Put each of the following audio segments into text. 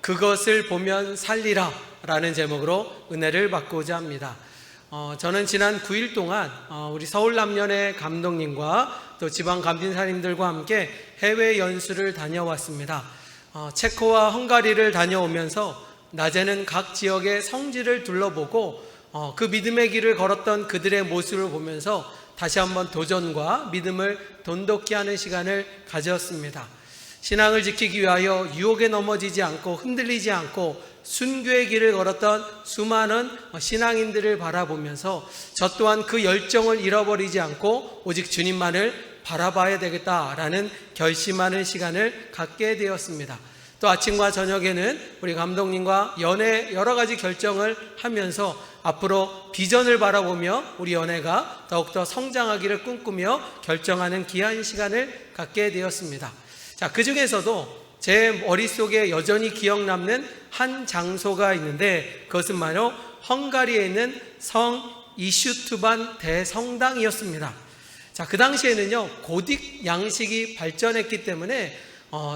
그것을 보면 살리라 라는 제목으로 은혜를 받고자 합니다. 저는 지난 9일 동안 우리 서울남년의 감독님과 또 지방 감진사님들과 함께 해외 연수를 다녀왔습니다. 체코와 헝가리를 다녀오면서 낮에는 각 지역의 성지를 둘러보고 그 믿음의 길을 걸었던 그들의 모습을 보면서 다시 한번 도전과 믿음을 돈독히 하는 시간을 가졌습니다. 신앙을 지키기 위하여 유혹에 넘어지지 않고 흔들리지 않고 순교의 길을 걸었던 수많은 신앙인들을 바라보면서 저 또한 그 열정을 잃어버리지 않고 오직 주님만을 바라봐야 되겠다라는 결심하는 시간을 갖게 되었습니다. 또 아침과 저녁에는 우리 감독님과 연애 여러 가지 결정을 하면서 앞으로 비전을 바라보며 우리 연애가 더욱더 성장하기를 꿈꾸며 결정하는 귀한 시간을 갖게 되었습니다. 자, 그 중에서도 제 머릿속에 여전히 기억 남는 한 장소가 있는데 그것은 바로 헝가리에 있는 성 이슈투반 대성당이었습니다. 자, 그 당시에는요 고딕 양식이 발전했기 때문에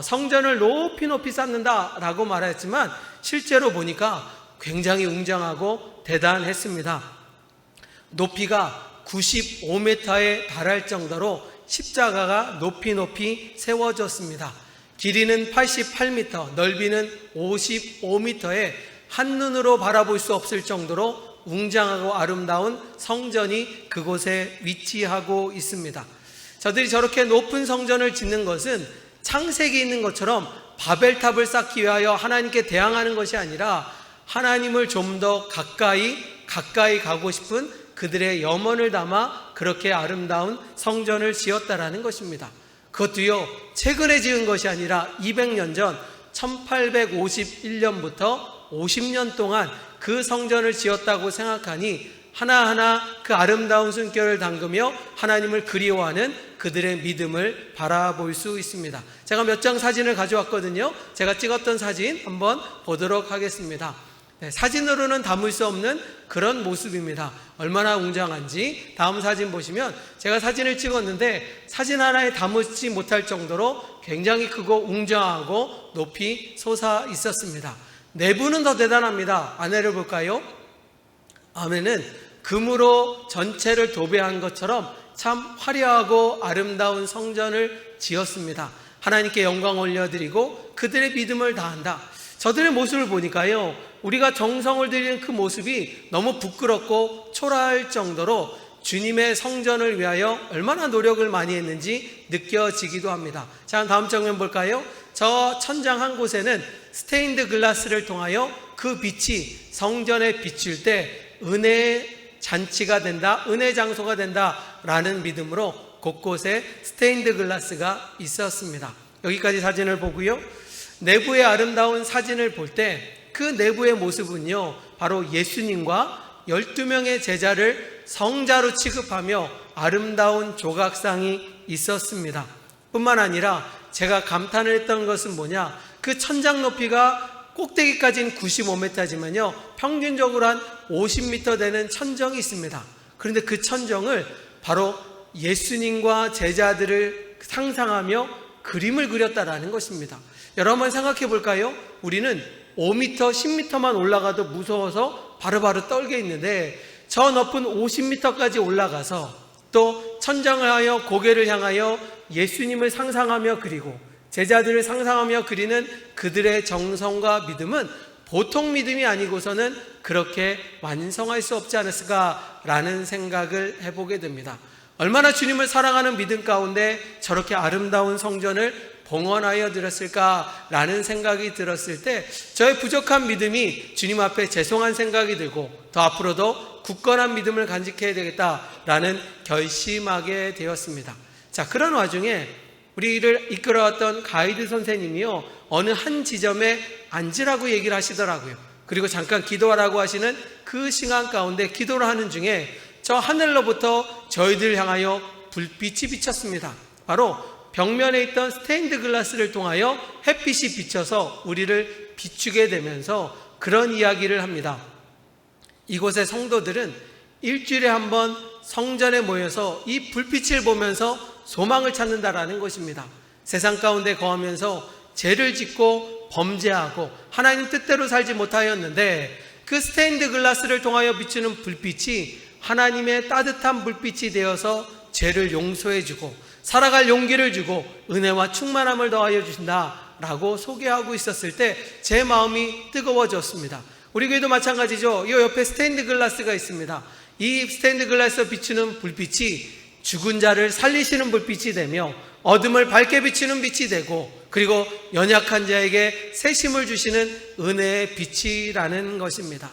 성전을 높이 쌓는다라고 말했지만 실제로 보니까 굉장히 웅장하고 대단했습니다. 높이가 95m에 달할 정도로 십자가가 높이 세워졌습니다. 길이는 88m, 넓이는 55m에 한눈으로 바라볼 수 없을 정도로 웅장하고 아름다운 성전이 그곳에 위치하고 있습니다. 저들이 저렇게 높은 성전을 짓는 것은 창세기에 있는 것처럼 바벨탑을 쌓기 위하여 하나님께 대항하는 것이 아니라 하나님을 좀 더 가까이 가고 싶은 그들의 염원을 담아 그렇게 아름다운 성전을 지었다라는 것입니다. 그것도요 최근에 지은 것이 아니라 200년 전 1851년부터 50년 동안 그 성전을 지었다고 생각하니 하나하나 그 아름다운 숨결을 담그며 하나님을 그리워하는 그들의 믿음을 바라볼 수 있습니다. 제가 몇 장 사진을 가져왔거든요. 제가 찍었던 사진 한번 보도록 하겠습니다. 사진으로는 담을 수 없는 그런 모습입니다. 얼마나 웅장한지 다음 사진 보시면 제가 사진을 찍었는데 사진 하나에 담지 못할 정도로 굉장히 크고 웅장하고 높이 솟아 있었습니다. 내부는 더 대단합니다. 안에를 볼까요? 안에는 금으로 전체를 도배한 것처럼 참 화려하고 아름다운 성전을 지었습니다. 하나님께 영광 올려드리고 그들의 믿음을 다한다. 저들의 모습을 보니까요 우리가 정성을 들이는 그 모습이 너무 부끄럽고 초라할 정도로 주님의 성전을 위하여 얼마나 노력을 많이 했는지 느껴지기도 합니다. 자, 다음 장면 볼까요? 저 천장 한 곳에는 스테인드 글라스를 통하여 그 빛이 성전에 비칠 때 은혜의 잔치가 된다, 은혜 장소가 된다라는 믿음으로 곳곳에 스테인드 글라스가 있었습니다. 여기까지 사진을 보고요, 내부의 아름다운 사진을 볼 때 그 내부의 모습은요 바로 예수님과 12명의 제자를 성자로 취급하며 아름다운 조각상이 있었습니다. 뿐만 아니라 제가 감탄을 했던 것은 뭐냐, 그 천장 높이가 꼭대기까지는 95m지만요 평균적으로 한 50m 되는 천정이 있습니다. 그런데 그 천정을 바로 예수님과 제자들을 상상하며 그림을 그렸다라는 것입니다. 여러분 한번 생각해 볼까요? 우리는 5m, 10m만 올라가도 무서워서 바로바로 떨게 있는데 저 높은 50m까지 올라가서 또 천장을 하여 고개를 향하여 예수님을 상상하며 그리고 제자들을 상상하며 그리는 그들의 정성과 믿음은 보통 믿음이 아니고서는 그렇게 완성할 수 없지 않았을까라는 생각을 해보게 됩니다. 얼마나 주님을 사랑하는 믿음 가운데 저렇게 아름다운 성전을 봉헌하여 드렸을까라는 생각이 들었을 때 저의 부족한 믿음이 주님 앞에 죄송한 생각이 들고 더 앞으로도 굳건한 믿음을 간직해야 되겠다라는 결심하게 되었습니다. 자, 그런 와중에 우리를 이끌어왔던 가이드 선생님이요 어느 한 지점에 앉으라고 얘기를 하시더라고요. 그리고 잠깐 기도하라고 하시는 그 시간 가운데 기도를 하는 중에 저 하늘로부터 저희들 향하여 불빛이 비쳤습니다. 바로 벽면에 있던 스테인드 글라스를 통하여 햇빛이 비쳐서 우리를 비추게 되면서 그런 이야기를 합니다. 이곳의 성도들은 일주일에 한 번 성전에 모여서 이 불빛을 보면서 소망을 찾는다라는 것입니다. 세상 가운데 거하면서 죄를 짓고 범죄하고 하나님 뜻대로 살지 못하였는데, 그 스테인드 글라스를 통하여 비추는 불빛이 하나님의 따뜻한 불빛이 되어서 죄를 용서해주고 살아갈 용기를 주고 은혜와 충만함을 더하여 주신다라고 소개하고 있었을 때 제 마음이 뜨거워졌습니다. 우리 교회도 마찬가지죠. 이 옆에 스테인드 글라스가 있습니다. 이 스테인드 글라스에서 비추는 불빛이 죽은 자를 살리시는 불빛이 되며 어둠을 밝게 비추는 빛이 되고, 그리고 연약한 자에게 새 힘을 주시는 은혜의 빛이라는 것입니다.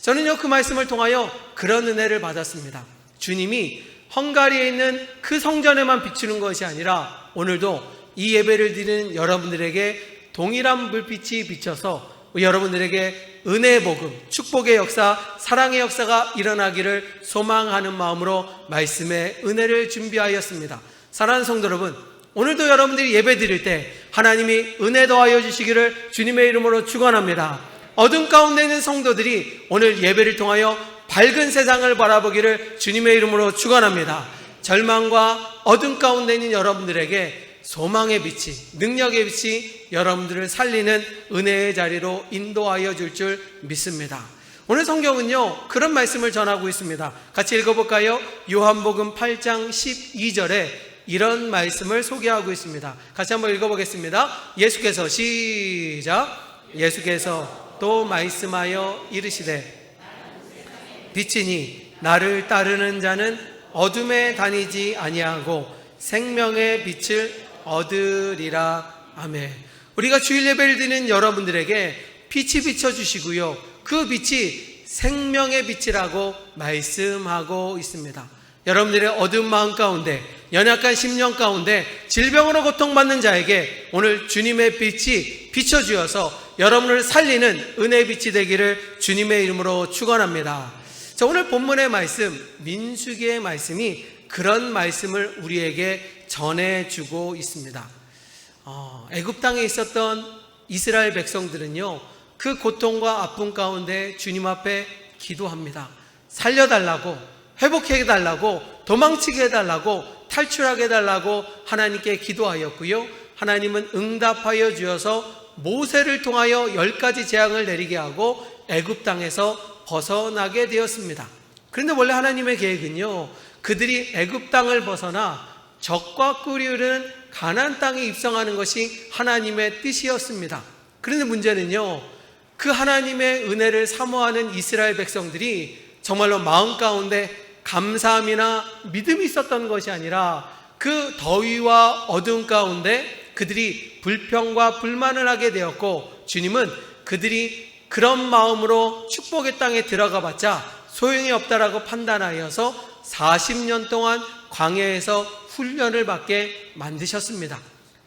저는요, 그 말씀을 통하여 그런 은혜를 받았습니다. 주님이 헝가리에 있는 그 성전에만 비추는 것이 아니라 오늘도 이 예배를 드리는 여러분들에게 동일한 불빛이 비쳐서 여러분들에게 은혜의 복음, 축복의 역사, 사랑의 역사가 일어나기를 소망하는 마음으로 말씀의 은혜를 준비하였습니다. 사랑하는 성도 여러분, 오늘도 여러분들이 예배 드릴 때 하나님이 은혜 더하여 주시기를 주님의 이름으로 축원합니다. 어둠 가운데 있는 성도들이 오늘 예배를 통하여 밝은 세상을 바라보기를 주님의 이름으로 축원합니다. 절망과 어둠 가운데 있는 여러분들에게 소망의 빛이, 능력의 빛이 여러분들을 살리는 은혜의 자리로 인도하여 줄 줄 믿습니다. 오늘 성경은요, 그런 말씀을 전하고 있습니다. 같이 읽어볼까요? 요한복음 8장 12절에 이런 말씀을 소개하고 있습니다. 같이 한번 읽어보겠습니다. 예수께서 시작. 예수께서 또 말씀하여 이르시되 빛이니 나를 따르는 자는 어둠에 다니지 아니하고 생명의 빛을 얻으리라. 아멘. 우리가 주일 예배를 드리는 여러분들에게 빛이 비춰주시고요, 그 빛이 생명의 빛이라고 말씀하고 있습니다. 여러분들의 어두운 마음 가운데, 연약한 심령 가운데 질병으로 고통받는 자에게 오늘 주님의 빛이 비춰주어서 여러분을 살리는 은혜의 빛이 되기를 주님의 이름으로 축원합니다. 자, 오늘 본문의 말씀, 민수기의 말씀이 그런 말씀을 우리에게 전해주고 있습니다. 애굽 땅에 있었던 이스라엘 백성들은요, 그 고통과 아픔 가운데 주님 앞에 기도합니다. 살려달라고, 회복해달라고, 도망치게 해달라고, 탈출하게 해달라고 하나님께 기도하였고요, 하나님은 응답하여 주어서 모세를 통하여 10가지 재앙을 내리게 하고 애굽 땅에서 벗어나게 되었습니다. 그런데 원래 하나님의 계획은요, 그들이 애굽 땅을 벗어나 적과 꿀이 흐르는 가나안 땅에 입성하는 것이 하나님의 뜻이었습니다. 그런데 문제는요, 그 하나님의 은혜를 사모하는 이스라엘 백성들이 정말로 마음 가운데 감사함이나 믿음이 있었던 것이 아니라 그 더위와 어두움 가운데 그들이 불평과 불만을 하게 되었고, 주님은 그들이 그런 마음으로 축복의 땅에 들어가 봤자 소용이 없다라고 판단하여서 40년 동안 광야에서 훈련을 받게 만드셨습니다.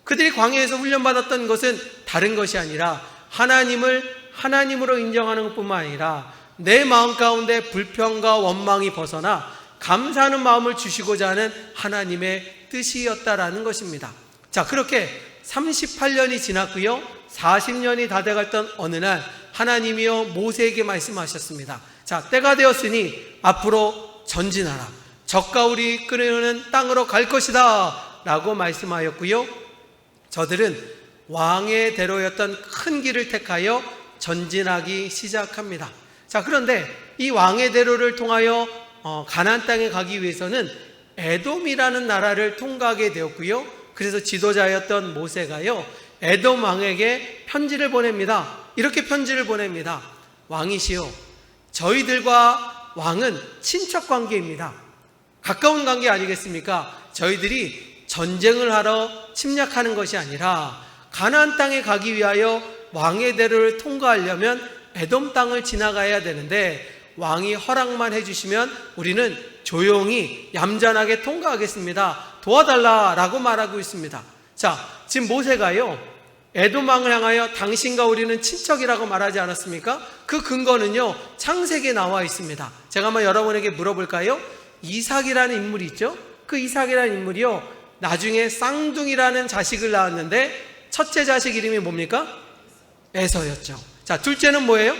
그들이 광야에서 훈련받았던 것은 다른 것이 아니라 하나님을 하나님으로 인정하는 것뿐만 아니라 내 마음 가운데 불평과 원망이 벗어나 감사하는 마음을 주시고자 하는 하나님의 뜻이었다라는 것입니다. 자, 그렇게 38년이 지났고요, 40년이 다 돼갔던 어느 날 하나님이여 모세에게 말씀하셨습니다. 자, 때가 되었으니 앞으로 전진하라. 적과 우리 끓이는 땅으로 갈 것이다 라고 말씀하였고요, 저들은 왕의 대로였던 큰 길을 택하여 전진하기 시작합니다. 자, 그런데 이 왕의 대로를 통하여 가나안 땅에 가기 위해서는 에돔이라는 나라를 통과하게 되었고요, 그래서 지도자였던 모세가요, 에돔 왕에게 편지를 보냅니다. 이렇게 편지를 보냅니다. 왕이시여, 저희들과 왕은 친척 관계입니다. 가까운 관계 아니겠습니까? 저희들이 전쟁을 하러 침략하는 것이 아니라 가나안 땅에 가기 위하여 왕의 대로를 통과하려면 에돔 땅을 지나가야 되는데 왕이 허락만 해주시면 우리는 조용히 얌전하게 통과하겠습니다. 도와달라라고 말하고 있습니다. 자, 지금 모세가요, 에돔 왕을 향하여 당신과 우리는 친척이라고 말하지 않았습니까? 그 근거는요, 창세기에 나와 있습니다. 제가 한번 여러분에게 물어볼까요? 이삭이라는 인물이 있죠? 그 이삭이라는 인물이요, 나중에 쌍둥이라는 자식을 낳았는데 첫째 자식 이름이 뭡니까? 에서였죠. 자, 둘째는 뭐예요?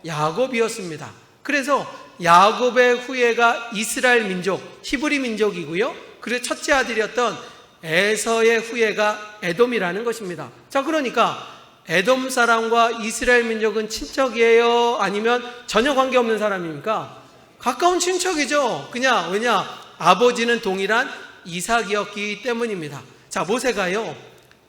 야곱이었습니다. 그래서 야곱의 후예가 이스라엘 민족, 히브리 민족이고요, 그리고 첫째 아들이었던 에서의 후예가 에돔이라는 것입니다. 자, 그러니까 에돔 사람과 이스라엘 민족은 친척이에요? 아니면 전혀 관계없는 사람입니까? 가까운 친척이죠. 왜냐? 아버지는 동일한 이삭이었기 때문입니다. 자, 모세가요,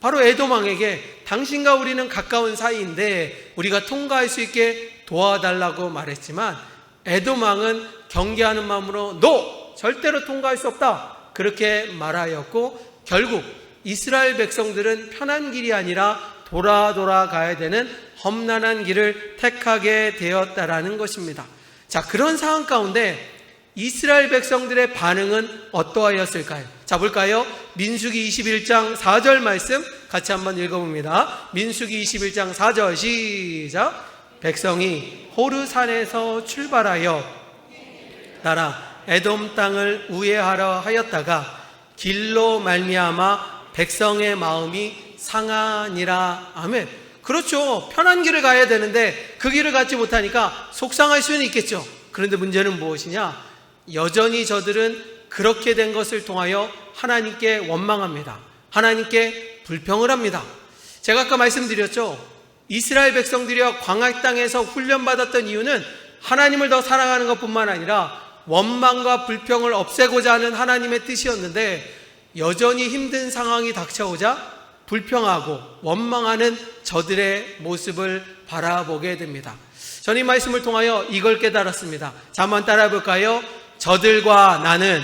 바로 에돔 왕에게 당신과 우리는 가까운 사이인데 우리가 통과할 수 있게 도와달라고 말했지만, 에돔 왕은 경계하는 마음으로 "노! 절대로 통과할 수 없다" 그렇게 말하였고, 결국 이스라엘 백성들은 편한 길이 아니라 돌아가야 되는 험난한 길을 택하게 되었다라는 것입니다. 자, 그런 상황 가운데 이스라엘 백성들의 반응은 어떠하였을까요? 자, 볼까요? 민수기 21장 4절 말씀 같이 한번 읽어봅니다. 민수기 21장 4절 시작. 백성이 호르산에서 출발하여 따라 에돔 땅을 우회하려 하였다가 길로 말미암아 백성의 마음이 상하니라. 아멘. 그렇죠. 편한 길을 가야 되는데 그 길을 갖지 못하니까 속상할 수는 있겠죠. 그런데 문제는 무엇이냐? 여전히 저들은 그렇게 된 것을 통하여 하나님께 원망합니다. 하나님께 불평을 합니다. 제가 아까 말씀드렸죠. 이스라엘 백성들이여 광야 땅에서 훈련받았던 이유는 하나님을 더 사랑하는 것뿐만 아니라 원망과 불평을 없애고자 하는 하나님의 뜻이었는데, 여전히 힘든 상황이 닥쳐오자 불평하고 원망하는 저들의 모습을 바라보게 됩니다. 저는 이 말씀을 통하여 이걸 깨달았습니다. 자, 한번 따라해 볼까요? 저들과 나는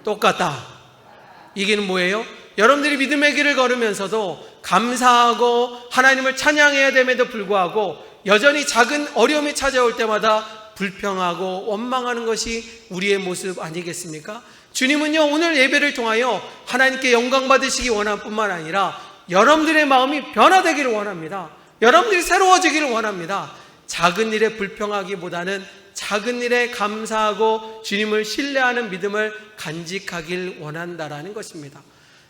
똑같다. 이게는 뭐예요? 여러분들이 믿음의 길을 걸으면서도 감사하고 하나님을 찬양해야 됨에도 불구하고 여전히 작은 어려움이 찾아올 때마다 불평하고 원망하는 것이 우리의 모습 아니겠습니까? 주님은요, 오늘 예배를 통하여 하나님께 영광 받으시기 원할 뿐만 아니라 여러분들의 마음이 변화되기를 원합니다. 여러분들이 새로워지기를 원합니다. 작은 일에 불평하기보다는 작은 일에 감사하고 주님을 신뢰하는 믿음을 간직하길 원한다라는 것입니다.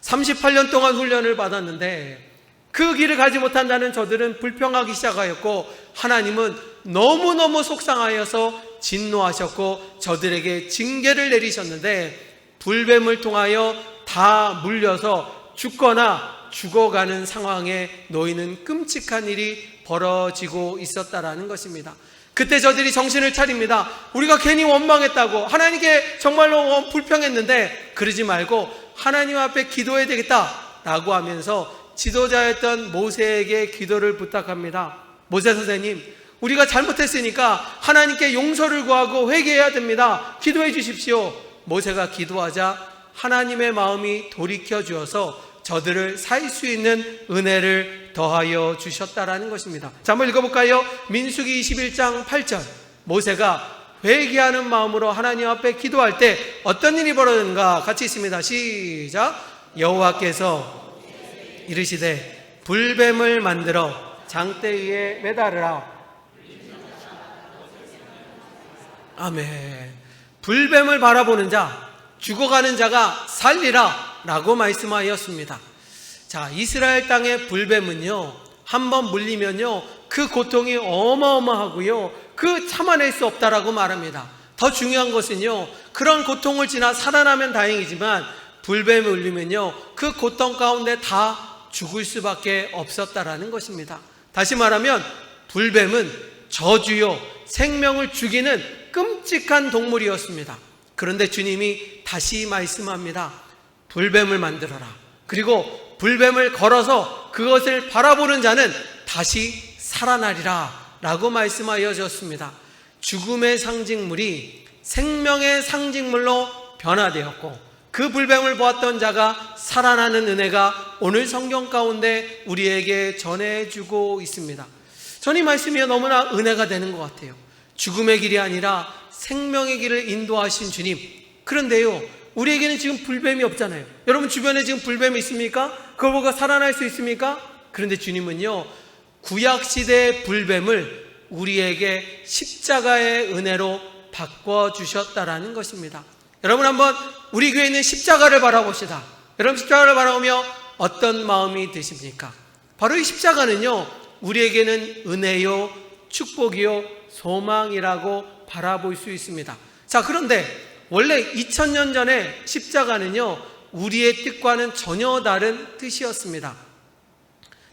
38년 동안 훈련을 받았는데 그 길을 가지 못한다는 저들은 불평하기 시작하였고, 하나님은 너무너무 속상하여서 진노하셨고 저들에게 징계를 내리셨는데, 불뱀을 통하여 다 물려서 죽거나 죽어가는 상황에 놓이는 끔찍한 일이 벌어지고 있었다라는 것입니다. 그때 저들이 정신을 차립니다. 우리가 괜히 원망했다고, 하나님께 정말로 불평했는데 그러지 말고 하나님 앞에 기도해야 되겠다라고 하면서 지도자였던 모세에게 기도를 부탁합니다. 모세 선생님, 우리가 잘못했으니까 하나님께 용서를 구하고 회개해야 됩니다. 기도해 주십시오. 모세가 기도하자 하나님의 마음이 돌이켜 주어서 저들을 살 수 있는 은혜를 더하여 주셨다라는 것입니다. 자, 한번 읽어볼까요? 민수기 21장 8절. 모세가 회개하는 마음으로 하나님 앞에 기도할 때 어떤 일이 벌어졌는가? 같이 있습니다. 시작. 여호와께서 이르시되 불뱀을 만들어 장대 위에 매달으라. 아멘. 불뱀을 바라보는 자, 죽어가는 자가 살리라 라고 말씀하였습니다. 자, 이스라엘 땅의 불뱀은요, 한번 물리면요 그 고통이 어마어마하고요, 그 참아낼 수 없다라고 말합니다. 더 중요한 것은요, 그런 고통을 지나 살아나면 다행이지만 불뱀에 물리면요 그 고통 가운데 다 죽을 수밖에 없었다라는 것입니다. 다시 말하면 불뱀은 저주요, 생명을 죽이는 끔찍한 동물이었습니다. 그런데 주님이 다시 말씀합니다. 불뱀을 만들어라. 그리고 불뱀을 걸어서 그것을 바라보는 자는 다시 살아나리라 라고 말씀하여 줬습니다. 죽음의 상징물이 생명의 상징물로 변화되었고, 그 불뱀을 보았던 자가 살아나는 은혜가 오늘 성경 가운데 우리에게 전해주고 있습니다. 저는 이 말씀이 너무나 은혜가 되는 것 같아요. 죽음의 길이 아니라 생명의 길을 인도하신 주님. 그런데요, 우리에게는 지금 불뱀이 없잖아요. 여러분 주변에 지금 불뱀이 있습니까? 그걸 보고 살아날 수 있습니까? 그런데 주님은요, 구약시대의 불뱀을 우리에게 십자가의 은혜로 바꿔주셨다라는 것입니다. 여러분 한번 우리 교회에 있는 십자가를 바라봅시다. 여러분 십자가를 바라보며 어떤 마음이 드십니까? 바로 이 십자가는요, 우리에게는 은혜요, 축복이요, 소망이라고 바라볼 수 있습니다. 자, 그런데 원래 2000년 전에 십자가는요, 우리의 뜻과는 전혀 다른 뜻이었습니다.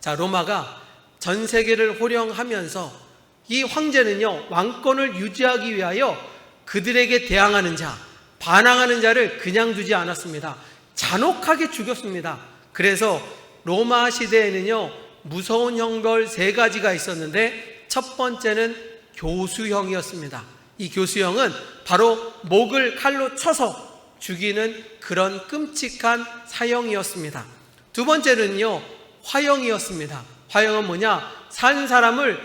자, 로마가 전 세계를 호령하면서 이 황제는요, 왕권을 유지하기 위하여 그들에게 대항하는 자, 반항하는 자를 그냥 두지 않았습니다. 잔혹하게 죽였습니다. 그래서 로마 시대에는요, 무서운 형벌 3가지가 있었는데 첫 번째는 교수형이었습니다. 이 교수형은 바로 목을 칼로 쳐서 죽이는 그런 끔찍한 사형이었습니다. 두 번째는요, 화형이었습니다. 화형은 뭐냐? 산 사람을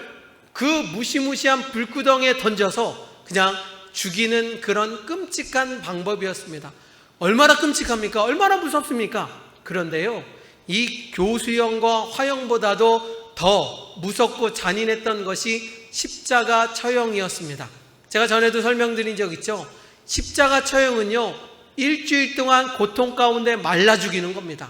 그 무시무시한 불구덩이에 던져서 그냥 죽이는 그런 끔찍한 방법이었습니다. 얼마나 끔찍합니까? 얼마나 무섭습니까? 그런데요, 이 교수형과 화형보다도 더 무섭고 잔인했던 것이 십자가 처형이었습니다. 제가 전에도 설명드린 적 있죠? 십자가 처형은요, 일주일 동안 고통 가운데 말라 죽이는 겁니다.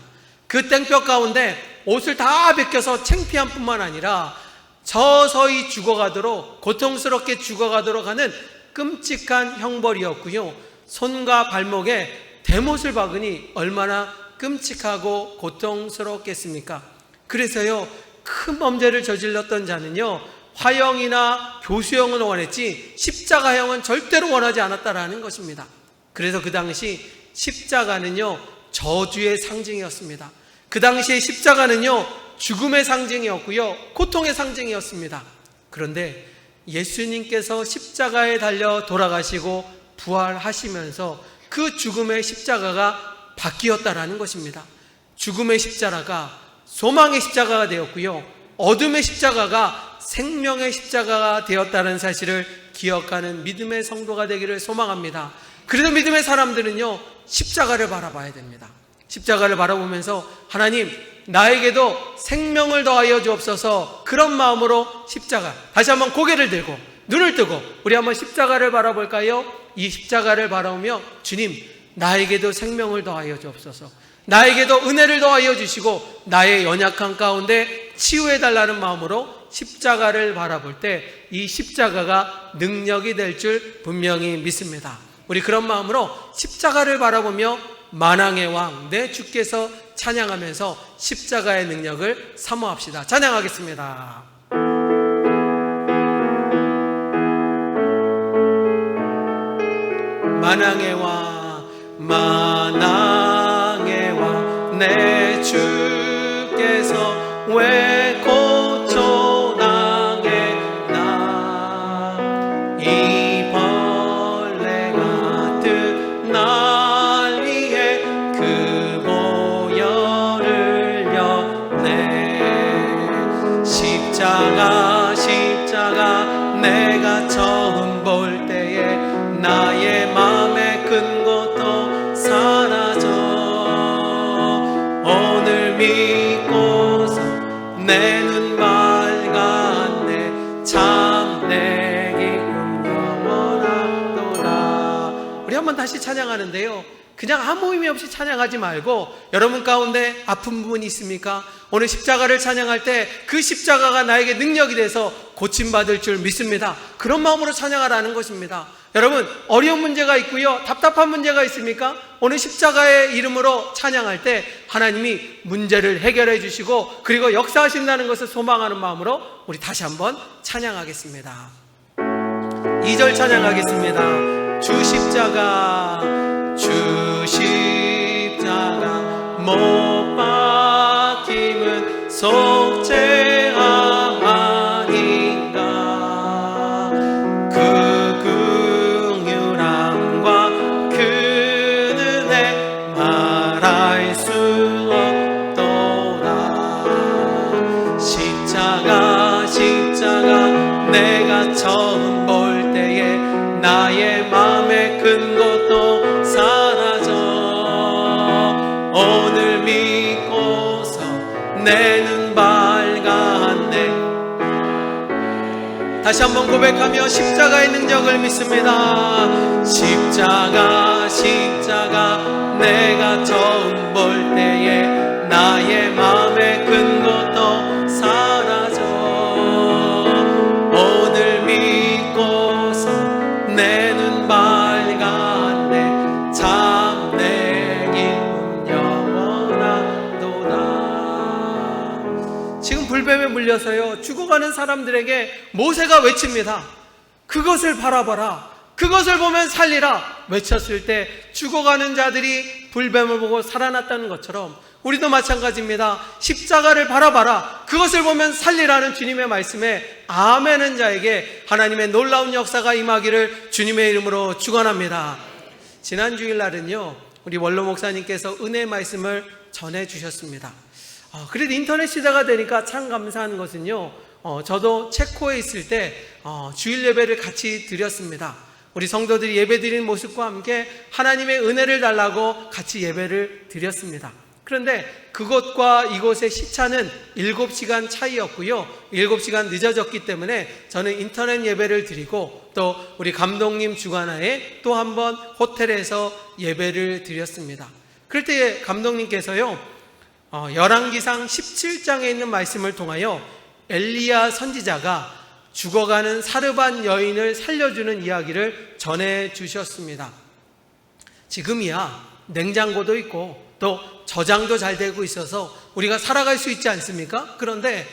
그 땡볕 가운데 옷을 다 벗겨서 창피한 뿐만 아니라 서서히 죽어가도록, 고통스럽게 죽어가도록 하는 끔찍한 형벌이었고요, 손과 발목에 대못을 박으니 얼마나 끔찍하고 고통스럽겠습니까? 그래서요, 큰 범죄를 저질렀던 자는요, 화형이나 교수형을 원했지 십자가형은 절대로 원하지 않았다라는 것입니다. 그래서 그 당시 십자가는요, 저주의 상징이었습니다. 그 당시에 십자가는요, 죽음의 상징이었고요, 고통의 상징이었습니다. 그런데 예수님께서 십자가에 달려 돌아가시고 부활하시면서 그 죽음의 십자가가 바뀌었다라는 것입니다. 죽음의 십자가가 소망의 십자가가 되었고요, 어둠의 십자가가 생명의 십자가가 되었다는 사실을 기억하는 믿음의 성도가 되기를 소망합니다. 그래도 믿음의 사람들은요, 십자가를 바라봐야 됩니다. 십자가를 바라보면서 하나님, 나에게도 생명을 더하여 주옵소서, 그런 마음으로 십자가, 다시 한번 고개를 들고 눈을 뜨고 우리 한번 십자가를 바라볼까요? 이 십자가를 바라보며 주님, 나에게도 생명을 더하여 주옵소서, 나에게도 은혜를 더하여 주시고 나의 연약한 가운데 치유해 달라는 마음으로 십자가를 바라볼 때 이 십자가가 능력이 될 줄 분명히 믿습니다. 우리 그런 마음으로 십자가를 바라보며 만왕의 왕 내 주께서 찬양하면서 십자가의 능력을 사모합시다. 찬양하겠습니다. 만왕의 왕, 만왕의 왕 내 주께서 왜 고쳐나겠나, 이 벌레 같은 날 위해 그 보혈을 렸네. 십자가 십자가 내가 처음 볼 때에 나의 맘에 큰 것도 사라져. 오늘 믿고서 내 눈 밝았네. 참 내 기쁨 영원하도다. 우리 한번 다시 찬양하는데요, 그냥 아무 의미 없이 찬양하지 말고, 여러분 가운데 아픈 부분이 있습니까? 오늘 십자가를 찬양할 때 그 십자가가 나에게 능력이 돼서 고침받을 줄 믿습니다. 그런 마음으로 찬양하라는 것입니다. 여러분, 어려운 문제가 있고요, 답답한 문제가 있습니까? 오늘 십자가의 이름으로 찬양할 때 하나님이 문제를 해결해 주시고 그리고 역사하신다는 것을 소망하는 마음으로 우리 다시 한번 찬양하겠습니다. 2절 찬양하겠습니다. 주 십자가, 주 십자가 못 박힘은 속죄 아닌가. 그 긍휼함과 그 은혜 말할 수 없도다. 십자가 십자가 내가 처음 볼 때에 나의 맘에 큰 것도 사라져. 오늘 믿고서 내 눈 밝았네. 다시 한번 고백하며 십자가의 능력을 믿습니다. 십자가 십자가 내가 처음 볼 때에 나의 맘에 큰 것도 사라져. 오늘 믿고서 내 눈 밝았네. 참 내 기쁨 영원하도다. 지금 울려서요, 죽어가는 사람들에게 모세가 외칩니다. 그것을 바라봐라, 그것을 보면 살리라 외쳤을 때 죽어가는 자들이 불뱀을 보고 살아났다는 것처럼 우리도 마찬가지입니다. 십자가를 바라봐라, 그것을 보면 살리라는 주님의 말씀에 아멘한 자에게 하나님의 놀라운 역사가 임하기를 주님의 이름으로 축원합니다. 지난 주일날은요, 우리 원로 목사님께서 은혜의 말씀을 전해주셨습니다. 그래도 인터넷 시대가 되니까 참 감사한 것은요, 저도 체코에 있을 때 주일 예배를 같이 드렸습니다. 우리 성도들이 예배 드리는 모습과 함께 하나님의 은혜를 달라고 같이 예배를 드렸습니다. 그런데 그곳과 이곳의 시차는 7시간 차이였고요, 7시간 늦어졌기 때문에 저는 인터넷 예배를 드리고 또 우리 감독님 주관하에 또 한 번 호텔에서 예배를 드렸습니다. 그럴 때 감독님께서요, 열왕기상 17장에 있는 말씀을 통하여 엘리야 선지자가 죽어가는 사르반 여인을 살려주는 이야기를 전해주셨습니다. 지금이야 냉장고도 있고 또 저장도 잘 되고 있어서 우리가 살아갈 수 있지 않습니까? 그런데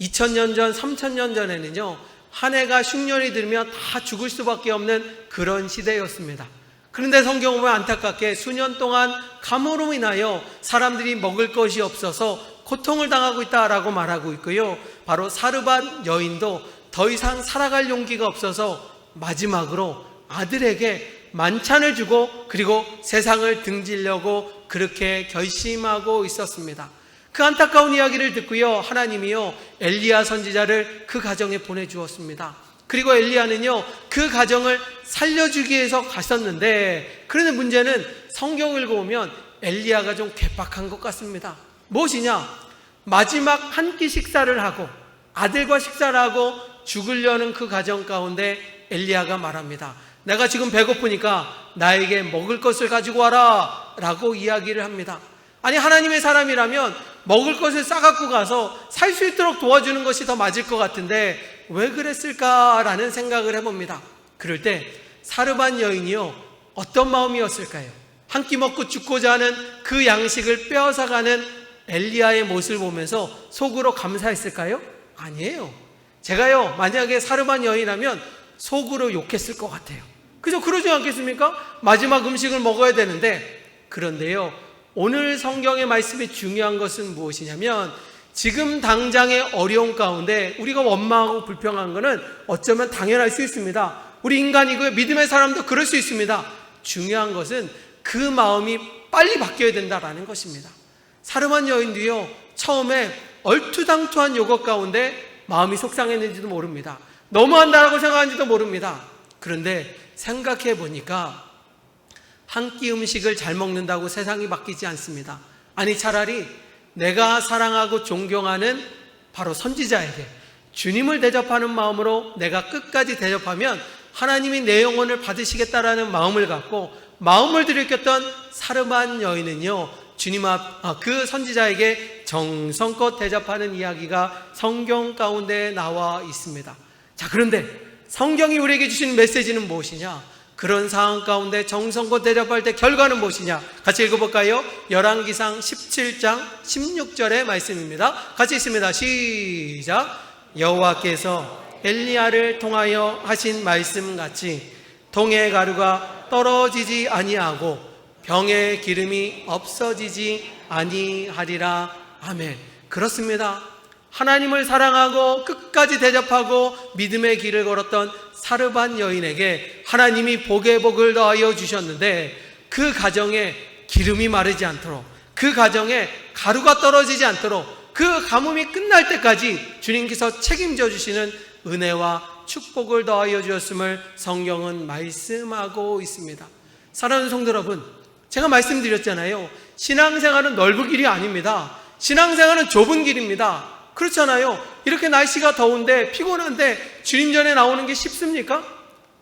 2000년 전, 3000년 전에는요, 한 해가 흉년이 들면 다 죽을 수밖에 없는 그런 시대였습니다. 그런데 성경을 보면 안타깝게 수년 동안 가뭄으로 인하여 사람들이 먹을 것이 없어서 고통을 당하고 있다라고 말하고 있고요, 바로 사르반 여인도 더 이상 살아갈 용기가 없어서 마지막으로 아들에게 만찬을 주고 그리고 세상을 등지려고 그렇게 결심하고 있었습니다. 그 안타까운 이야기를 듣고요, 하나님이요 엘리야 선지자를 그 가정에 보내주었습니다. 그리고 엘리야는요 그 가정을 살려주기 위해서 갔었는데, 그런데 문제는 성경을 읽어보면 엘리야가 좀 괴팍한 것 같습니다. 무엇이냐? 마지막 한 끼 식사를 하고 아들과 식사를 하고 죽으려는 그 가정 가운데 엘리야가 말합니다. 내가 지금 배고프니까 나에게 먹을 것을 가지고 와라 라고 이야기를 합니다. 아니, 하나님의 사람이라면 먹을 것을 싸갖고 가서 살 수 있도록 도와주는 것이 더 맞을 것 같은데 왜 그랬을까라는 생각을 해봅니다. 그럴 때 사르반 여인이요 어떤 마음이었을까요? 한 끼 먹고 죽고자 하는 그 양식을 빼앗아가는 엘리야의 모습을 보면서 속으로 감사했을까요? 아니에요. 제가요 만약에 사르반 여인이라면 속으로 욕했을 것 같아요. 그죠? 그러지 않겠습니까? 마지막 음식을 먹어야 되는데. 그런데요, 오늘 성경의 말씀이 중요한 것은 무엇이냐면, 지금 당장의 어려움 가운데 우리가 원망하고 불평한 것은 어쩌면 당연할 수 있습니다. 우리 인간이고요, 믿음의 사람도 그럴 수 있습니다. 중요한 것은 그 마음이 빨리 바뀌어야 된다라는 것입니다. 사르반 여인도요 처음에 얼투당투한 요것 가운데 마음이 속상했는지도 모릅니다. 너무한다라고 생각하는지도 모릅니다. 그런데 생각해 보니까 한 끼 음식을 잘 먹는다고 세상이 바뀌지 않습니다. 아니, 차라리 내가 사랑하고 존경하는 바로 선지자에게 주님을 대접하는 마음으로 내가 끝까지 대접하면 하나님이 내 영혼을 받으시겠다라는 마음을 갖고 마음을 들이켰던 사르반 여인은요 주님 그 선지자에게 정성껏 대접하는 이야기가 성경 가운데 나와 있습니다. 자, 그런데 성경이 우리에게 주시는 메시지는 무엇이냐? 그런 상황 가운데 정성껏 대접할 때 결과는 무엇이냐? 같이 읽어볼까요? 열왕기상 17장 16절의 말씀입니다. 같이 읽습니다. 시작. 여호와께서 엘리야를 통하여 하신 말씀같이 동의 가루가 떨어지지 아니하고 병의 기름이 없어지지 아니하리라. 아멘. 그렇습니다. 하나님을 사랑하고 끝까지 대접하고 믿음의 길을 걸었던 사르반 여인에게 하나님이 복의 복을 더하여 주셨는데, 그 가정에 기름이 마르지 않도록, 그 가정에 가루가 떨어지지 않도록, 그 가뭄이 끝날 때까지 주님께서 책임져 주시는 은혜와 축복을 더하여 주셨음을 성경은 말씀하고 있습니다. 사랑하는 성도 여러분, 제가 말씀드렸잖아요. 신앙생활은 넓은 길이 아닙니다. 신앙생활은 좁은 길입니다. 그렇잖아요. 이렇게 날씨가 더운데 피곤한데 주님 전에 나오는 게 쉽습니까?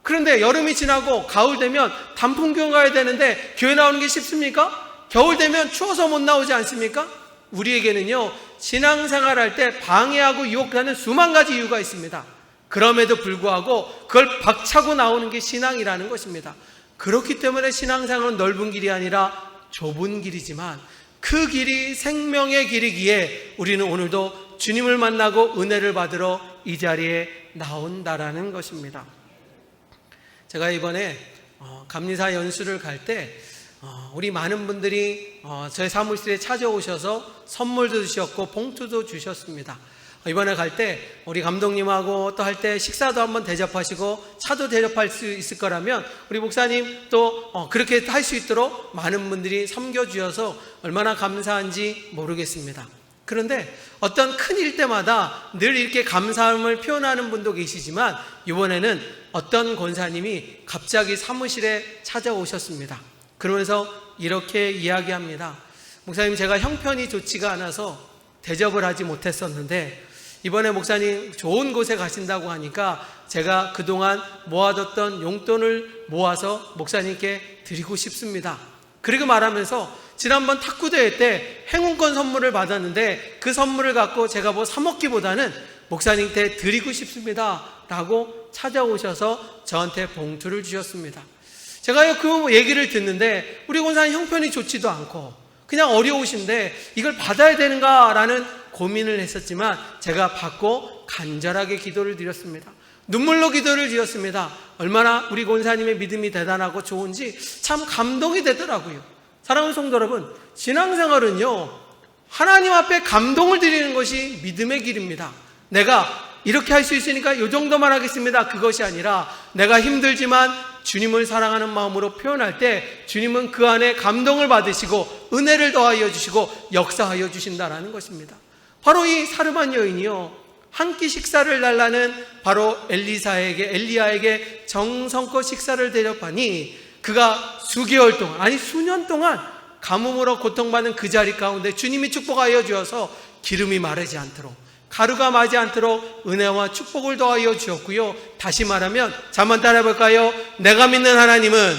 그런데 여름이 지나고 가을 되면 단풍교회 가야 되는데 교회 나오는 게 쉽습니까? 겨울 되면 추워서 못 나오지 않습니까? 우리에게는요 신앙생활할 때 방해하고 유혹하는 수만 가지 이유가 있습니다. 그럼에도 불구하고 그걸 박차고 나오는 게 신앙이라는 것입니다. 그렇기 때문에 신앙생활은 넓은 길이 아니라 좁은 길이지만 그 길이 생명의 길이기에 우리는 오늘도 주님을 만나고 은혜를 받으러 이 자리에 나온다라는 것입니다. 제가 이번에 감리사 연수를 갈 때 우리 많은 분들이 저희 사무실에 찾아오셔서 선물도 주셨고 봉투도 주셨습니다. 이번에 갈 때 우리 감독님하고 또 할 때 식사도 한번 대접하시고 차도 대접할 수 있을 거라면 우리 목사님 또 그렇게 할 수 있도록 많은 분들이 섬겨주셔서 얼마나 감사한지 모르겠습니다. 그런데 어떤 큰일 때마다 늘 이렇게 감사함을 표현하는 분도 계시지만 이번에는 어떤 권사님이 갑자기 사무실에 찾아오셨습니다. 그러면서 이렇게 이야기합니다. 목사님, 제가 형편이 좋지가 않아서 대접을 하지 못했었는데 이번에 목사님 좋은 곳에 가신다고 하니까 제가 그동안 모아뒀던 용돈을 모아서 목사님께 드리고 싶습니다. 그리고 말하면서 지난번 탁구대회 때 행운권 선물을 받았는데 그 선물을 갖고 제가 뭐 사 먹기보다는 목사님께 드리고 싶습니다 라고 찾아오셔서 저한테 봉투를 주셨습니다. 제가 그 얘기를 듣는데 우리 권사님 형편이 좋지도 않고 그냥 어려우신데 이걸 받아야 되는가라는 고민을 했었지만 제가 받고 간절하게 기도를 드렸습니다. 눈물로 기도를 드렸습니다. 얼마나 우리 권사님의 믿음이 대단하고 좋은지 참 감동이 되더라고요. 사랑하는 성도 여러분, 신앙생활은요 하나님 앞에 감동을 드리는 것이 믿음의 길입니다. 내가 이렇게 할 수 있으니까 이 정도만 하겠습니다, 그것이 아니라 내가 힘들지만 주님을 사랑하는 마음으로 표현할 때 주님은 그 안에 감동을 받으시고 은혜를 더하여 주시고 역사하여 주신다는 것입니다. 바로 이 사르반 여인이요 한 끼 식사를 달라는 바로 엘리야에게 정성껏 식사를 대접하니 그가 수개월 동안, 아니 수년 동안 가뭄으로 고통받는 그 자리 가운데 주님이 축복하여 주어서 기름이 마르지 않도록, 가루가 마지 않도록 은혜와 축복을 더하여 주었고요. 다시 말하면 한번 따라해 볼까요? 내가 믿는 하나님은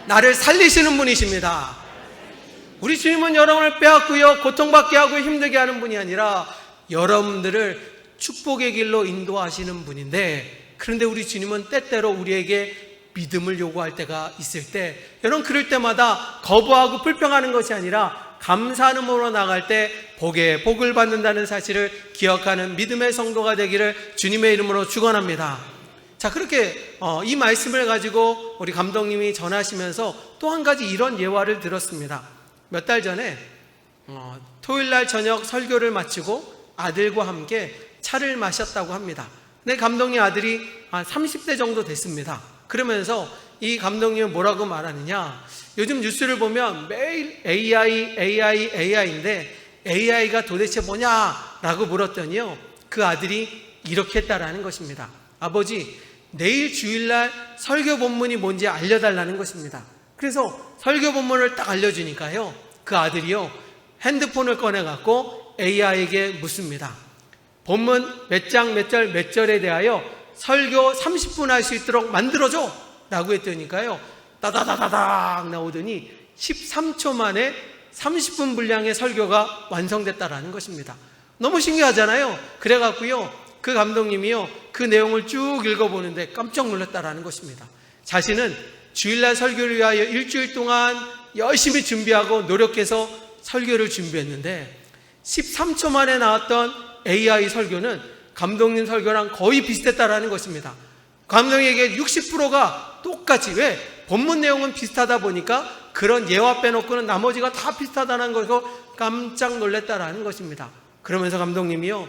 나를 살리시는 분이십니다. 우리 주님은 여러분을 빼앗고요 고통받게 하고 힘들게 하는 분이 아니라 여러분들을 축복의 길로 인도하시는 분인데, 그런데 우리 주님은 때때로 우리에게 믿음을 요구할 때가 있을 때, 여러분 그럴 때마다 거부하고 불평하는 것이 아니라 감사하는 마음으로 나갈 때 복에 복을 받는다는 사실을 기억하는 믿음의 성도가 되기를 주님의 이름으로 축원합니다. 자, 그렇게 이 말씀을 가지고 우리 감독님이 전하시면서 또 한 가지 이런 예화를 들었습니다. 몇 달 전에 토요일날 저녁 설교를 마치고 아들과 함께 차를 마셨다고 합니다. 근데 감독님 아들이 30대 정도 됐습니다. 그러면서 이 감독님은 뭐라고 말하느냐, 요즘 뉴스를 보면 매일 AI인데 AI가 도대체 뭐냐라고 물었더니요 그 아들이 이렇게 했다라는 것입니다. 아버지, 내일 주일날 설교 본문이 뭔지 알려달라는 것입니다. 그래서 설교 본문을 딱 알려주니까요 그 아들이요 핸드폰을 꺼내갖고 AI에게 묻습니다. 본문 몇 장 몇 절 몇 절에 대하여 설교 30분 할 수 있도록 만들어줘 라고 했더니까요 따다다다닥 나오더니 13초 만에 30분 분량의 설교가 완성됐다라는 것입니다. 너무 신기하잖아요. 그래갖고요 그 감독님이요 그 내용을 쭉 읽어보는데 깜짝 놀랐다라는 것입니다. 자신은 주일날 설교를 위하여 일주일 동안 열심히 준비하고 노력해서 설교를 준비했는데 13초 만에 나왔던 AI 설교는 감독님 설교랑 거의 비슷했다라는 것입니다. 감독에게 60%가 똑같이, 왜? 본문 내용은 비슷하다 보니까 그런 예화 빼놓고는 나머지가 다 비슷하다는 것으로 깜짝 놀랐다라는 것입니다. 그러면서 감독님이요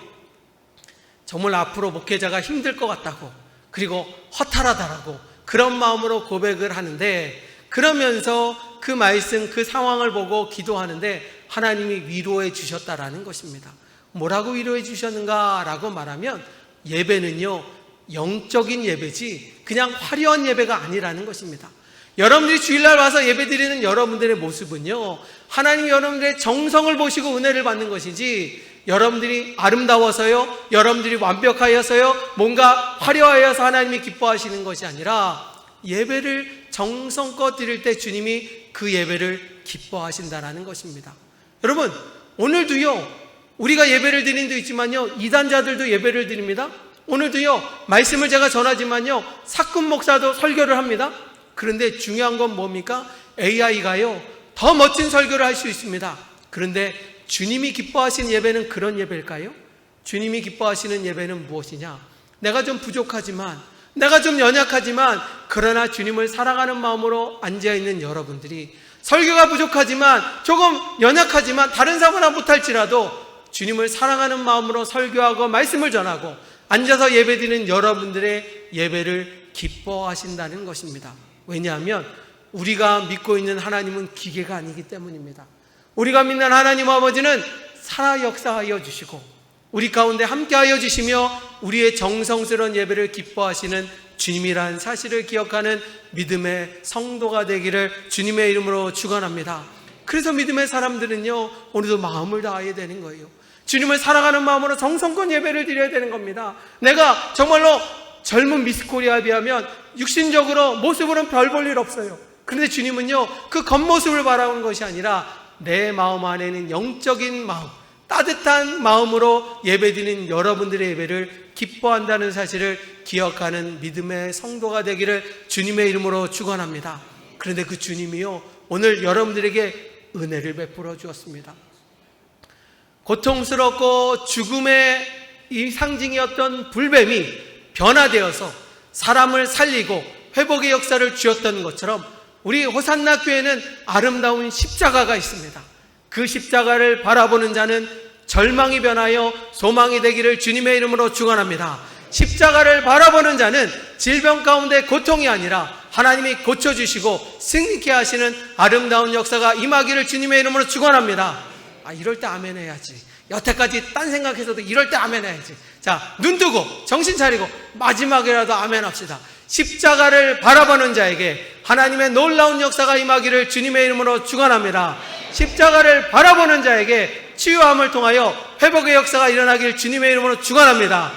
정말 앞으로 목회자가 힘들 것 같다고, 그리고 허탈하다라고 그런 마음으로 고백을 하는데, 그러면서 그 말씀, 그 상황을 보고 기도하는데 하나님이 위로해 주셨다라는 것입니다. 뭐라고 위로해 주셨는가 라고 말하면 예배는요 영적인 예배지 그냥 화려한 예배가 아니라는 것입니다. 여러분들이 주일날 와서 예배드리는 여러분들의 모습은요 하나님이 여러분들의 정성을 보시고 은혜를 받는 것이지, 여러분들이 아름다워서요, 여러분들이 완벽하여서요, 뭔가 화려하여서 하나님이 기뻐하시는 것이 아니라 예배를 정성껏 드릴 때 주님이 그 예배를 기뻐하신다라는 것입니다. 여러분, 오늘도요 우리가 예배를 드리는 데 있지만요 이단자들도 예배를 드립니다. 오늘도요 말씀을 제가 전하지만요 사금 목사도 설교를 합니다. 그런데 중요한 건 뭡니까? AI가요 더 멋진 설교를 할 수 있습니다. 그런데 주님이 기뻐하시는 예배는 그런 예배일까요? 주님이 기뻐하시는 예배는 무엇이냐? 내가 좀 부족하지만, 내가 좀 연약하지만, 그러나 주님을 사랑하는 마음으로 앉아있는 여러분들이, 설교가 부족하지만, 조금 연약하지만, 다른 사람보다 못할지라도 주님을 사랑하는 마음으로 설교하고 말씀을 전하고 앉아서 예배드리는 여러분들의 예배를 기뻐하신다는 것입니다. 왜냐하면 우리가 믿고 있는 하나님은 기계가 아니기 때문입니다. 우리가 믿는 하나님 아버지는 살아 역사하여 주시고 우리 가운데 함께하여 주시며 우리의 정성스러운 예배를 기뻐하시는 주님이라는 사실을 기억하는 믿음의 성도가 되기를 주님의 이름으로 축원합니다. 그래서 믿음의 사람들은요, 오늘도 마음을 다해야 되는 거예요. 주님을 사랑하는 마음으로 정성껏 예배를 드려야 되는 겁니다. 내가 정말로 젊은 미스코리아에 비하면 육신적으로 모습으로는 별 볼 일 없어요. 그런데 주님은요, 그 겉모습을 바라보는 것이 아니라 내 마음 안에는 영적인 마음, 따뜻한 마음으로 예배드리는 여러분들의 예배를 기뻐한다는 사실을 기억하는 믿음의 성도가 되기를 주님의 이름으로 축원합니다. 그런데 그 주님이요, 오늘 여러분들에게 은혜를 베풀어 주었습니다. 고통스럽고 죽음의 이 상징이었던 불뱀이 변화되어서 사람을 살리고 회복의 역사를 주었던 것처럼 우리 호산나 교회는 아름다운 십자가가 있습니다. 그 십자가를 바라보는 자는 절망이 변하여 소망이 되기를 주님의 이름으로 축원합니다. 십자가를 바라보는 자는 질병 가운데 고통이 아니라 하나님이 고쳐주시고 승리케 하시는 아름다운 역사가 임하기를 주님의 이름으로 축원합니다. 이럴 때 아멘 해야지. 여태까지 딴 생각해서도 이럴 때 아멘 해야지. 자, 눈 뜨고 정신 차리고 마지막이라도 아멘 합시다. 십자가를 바라보는 자에게 하나님의 놀라운 역사가 임하기를 주님의 이름으로 축원합니다. 십자가를 바라보는 자에게 치유함을 통하여 회복의 역사가 일어나길 주님의 이름으로 축원합니다.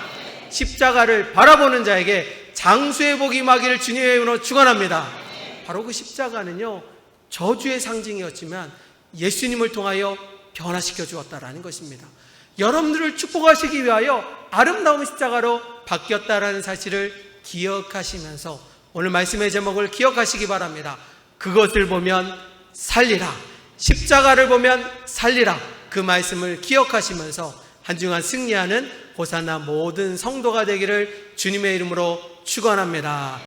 십자가를 바라보는 자에게 장수의 복이 임하기를 주님의 이름으로 축원합니다. 바로 그 십자가는요, 저주의 상징이었지만 예수님을 통하여 변화시켜 주었다라는 것입니다. 여러분들을 축복하시기 위하여 아름다운 십자가로 바뀌었다라는 사실을 기억하시면서 오늘 말씀의 제목을 기억하시기 바랍니다. 그것을 보면 살리라. 십자가를 보면 살리라. 그 말씀을 기억하시면서 한중한 승리하는 호산나 모든 성도가 되기를 주님의 이름으로 축원합니다.